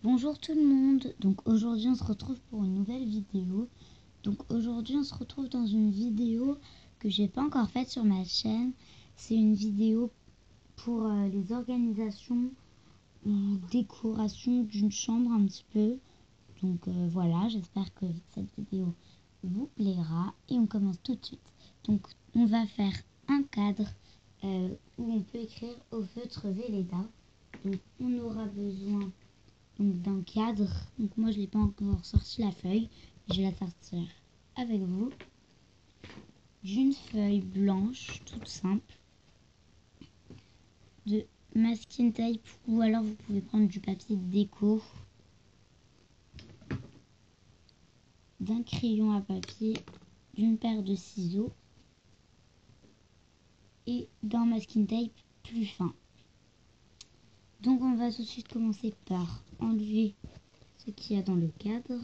Bonjour tout le monde, donc aujourd'hui on se retrouve pour une nouvelle vidéo. Donc aujourd'hui on se retrouve dans une vidéo que j'ai pas encore faite sur ma chaîne. C'est une vidéo pour les organisations ou décoration d'une chambre un petit peu. Donc voilà, j'espère que cette vidéo vous plaira et on commence tout de suite. Donc on va faire un cadre où on peut écrire au feutre Velleda. Donc on aura besoin d'un cadre. Donc moi je n'ai pas encore sorti la feuille, je vais la sortir avec vous. D'une feuille blanche toute simple, de masking tape, ou alors vous pouvez prendre du papier déco, d'un crayon à papier, d'une paire de ciseaux et d'un masking tape plus fin. Donc on va tout de suite commencer par enlever ce qu'il y a dans le cadre.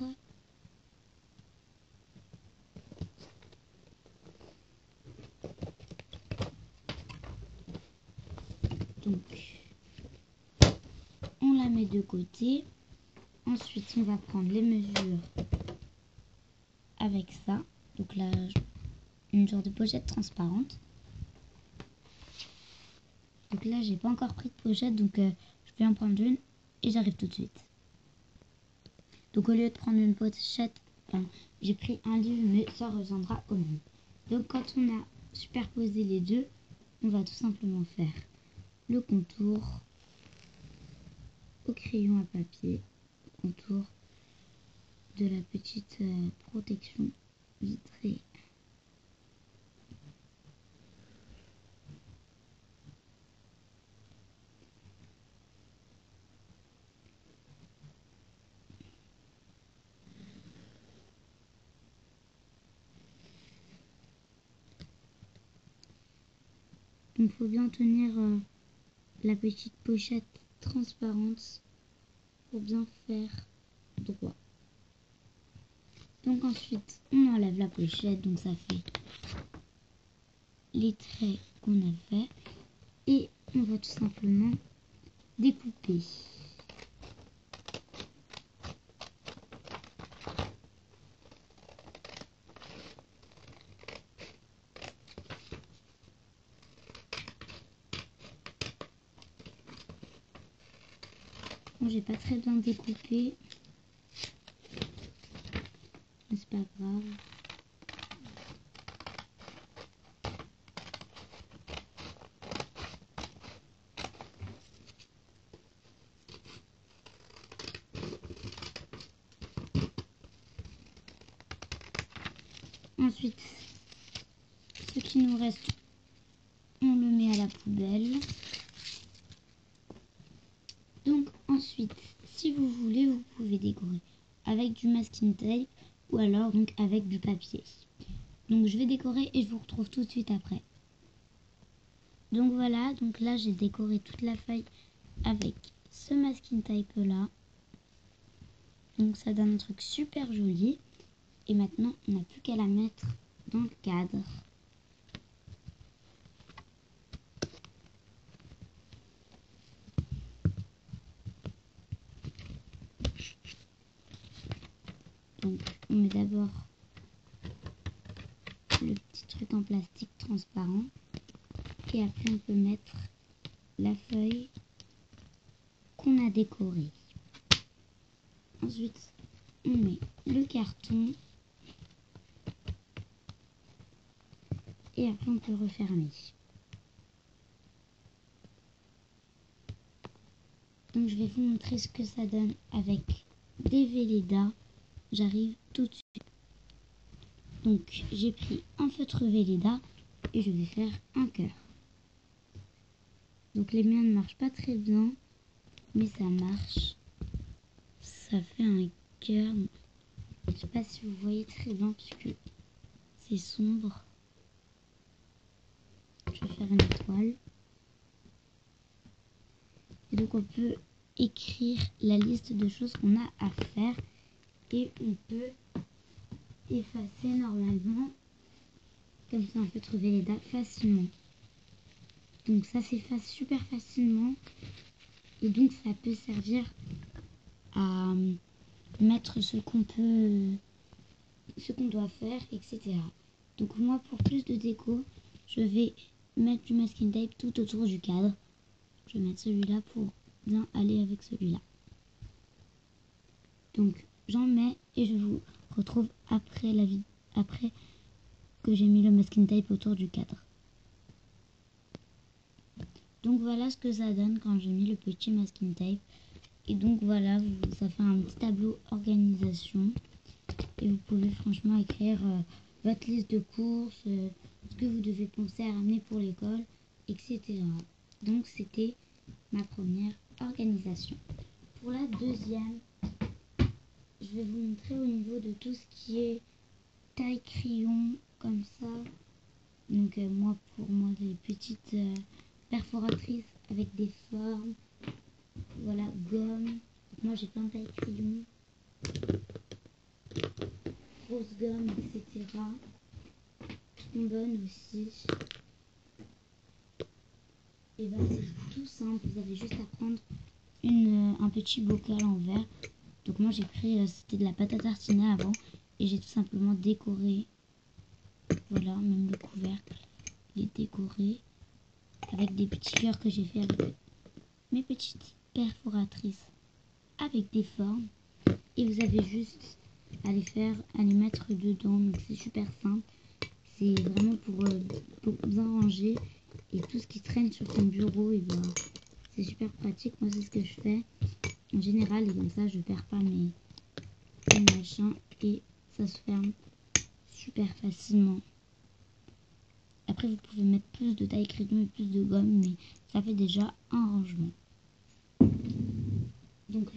Donc on la met de côté. Ensuite on va prendre les mesures avec ça. Donc là une sorte de pochette transparente. Donc là j'ai pas encore pris de pochette, donc je vais en prendre une et j'arrive tout de suite. Donc au lieu de prendre une pochette, j'ai pris un livre, mais ça reviendra au même. Donc quand on a superposé les deux, on va tout simplement faire le contour au crayon à papier, contour de la petite protection vitrée. Il faut bien tenir la petite pochette transparente pour bien faire droit. Donc ensuite on enlève la pochette, donc ça fait les traits qu'on a fait et on va tout simplement découper. Bon, j'ai pas très bien découpé, mais c'est pas grave. Ensuite, ce qui nous reste, on le met à la poubelle. Donc ensuite, si vous voulez, vous pouvez décorer avec du masking tape ou alors donc avec du papier. Donc je vais décorer et je vous retrouve tout de suite après. Donc voilà, donc là j'ai décoré toute la feuille avec ce masking tape là. Donc ça donne un truc super joli. Et maintenant on n'a plus qu'à la mettre dans le cadre. Donc on met d'abord le petit truc en plastique transparent. Et après on peut mettre la feuille qu'on a décorée. Ensuite on met le carton. Et après on peut refermer. Donc je vais vous montrer ce que ça donne avec des Velleda. J'arrive tout de suite. Donc j'ai pris un feutre Velleda et je vais faire un cœur. Donc les miens ne marchent pas très bien, mais ça marche. Ça fait un cœur. Je sais pas si vous voyez très bien puisque c'est sombre. Je vais faire une étoile. Et donc on peut écrire la liste de choses qu'on a à faire et on peut effacer normalement, comme ça on peut trouver les dates facilement. Donc ça s'efface super facilement et donc ça peut servir à mettre ce qu'on doit faire, etc. Donc moi, pour plus de déco, je vais mettre du masking tape tout autour du cadre. Je vais mettre celui-là pour bien aller avec celui-là. Donc j'en mets et je vous retrouve après après que j'ai mis le masking tape autour du cadre. Donc voilà ce que ça donne quand j'ai mis le petit masking tape. Et donc voilà, ça fait un petit tableau organisation. Et vous pouvez franchement écrire votre liste de courses, ce que vous devez penser à ramener pour l'école, etc. Donc c'était ma première organisation. Pour la deuxième, je vais vous montrer au niveau de tout ce qui est taille crayon, comme ça. Donc moi, pour moi, les petites perforatrices avec des formes. Voilà, gomme. Moi j'ai plein de taille crayon. Grosse gomme, etc. Trombone aussi. Et ben c'est tout simple, vous avez juste à prendre un petit bocal en verre. Donc moi j'ai pris, c'était de la pâte à tartiner avant. Et j'ai tout simplement décoré. Voilà, même le couvercle, il est décoré. Avec des petits cœurs que j'ai fait avec mes petites perforatrices. Avec des formes. Et vous avez juste à les mettre dedans. Donc c'est super simple. C'est vraiment pour bien ranger. Et tout ce qui traîne sur son bureau, et ben, c'est super pratique. Moi c'est ce que je fais en général. Et comme ça je perds pas mes machins. Et ça se ferme super facilement. Après vous pouvez mettre plus de taille crayon et plus de gomme. Mais ça fait déjà un rangement. Donc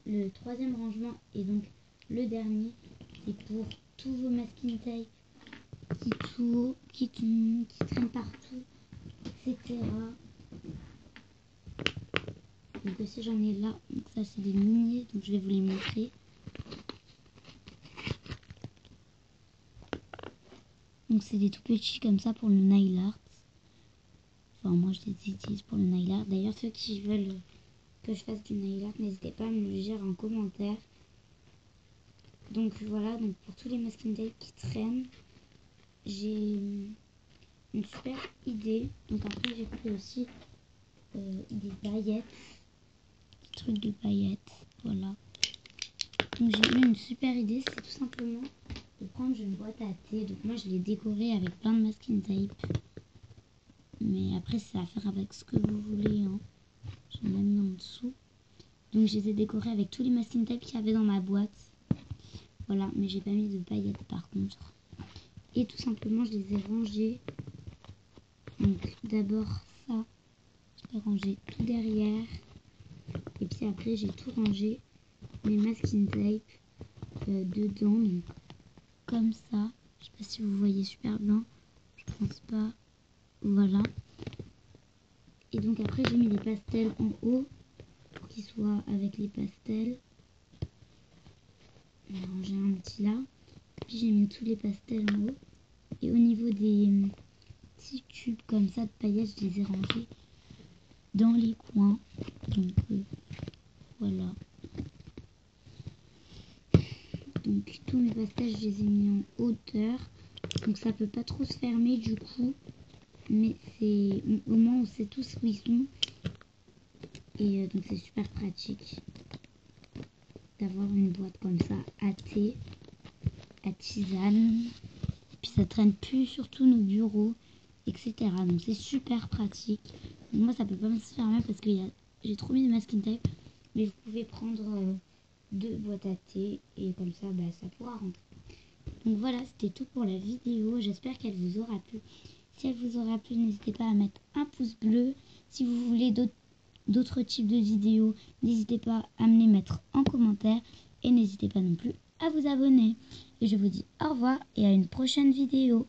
le troisième rangement et donc le dernier, c'est pour tous vos masking tape qui traînent partout, etc. Donc aussi j'en ai là, donc ça c'est des mini, donc je vais vous les montrer. Donc c'est des tout petits comme ça pour le nail art. Enfin moi je les utilise pour le nail art. D'ailleurs ceux qui veulent que je fasse du nail art, n'hésitez pas à me le dire en commentaire. Donc voilà, donc pour tous les masking tape qui traînent, j'ai une super idée. Donc après j'ai pris aussi des paillettes, des trucs de paillettes, voilà. Donc j'ai eu une super idée, c'est tout simplement de prendre une boîte à thé. Donc moi je l'ai décorée avec plein de masking tape. Mais après c'est à faire avec ce que vous voulez, hein. J'en ai mis en dessous. Donc je les ai décorés avec tous les masking tape qu'il y avait dans ma boîte. Voilà, mais j'ai pas mis de paillettes par contre. Et tout simplement je les ai rangés. Donc d'abord ça, je l'ai rangé tout derrière. Et puis après j'ai tout rangé, mes masking tape dedans. Donc comme ça. Je sais pas si vous voyez super bien. Je pense pas. Voilà. Et donc après j'ai mis les pastels en haut pour qu'ils soient avec les pastels. J'ai rangé un petit là. Puis j'ai mis tous les pastels en haut. Et au niveau des petits tubes comme ça de paillettes, je les ai rangés dans les coins. Donc voilà. Donc tous mes pastels, je les ai mis en hauteur. Donc ça peut pas trop se fermer du coup. Mais c'est au moins on sait tous où ils sont. Et donc c'est super pratique d'avoir une boîte comme ça à thé, à tisane. Puis ça traîne plus sur tous nos bureaux, etc. Donc c'est super pratique. Donc moi ça peut pas me se fermer parce que j'ai trop mis de masking tape. Mais vous pouvez prendre 2 boîtes à thé et comme ça ça pourra rentrer. Donc voilà, c'était tout pour la vidéo. J'espère qu'elle vous aura plu. Si elle vous aura plu, n'hésitez pas à mettre un pouce bleu. Si vous voulez d'autres types de vidéos, n'hésitez pas à me les mettre en commentaire. Et n'hésitez pas non plus à vous abonner. Et je vous dis au revoir et à une prochaine vidéo.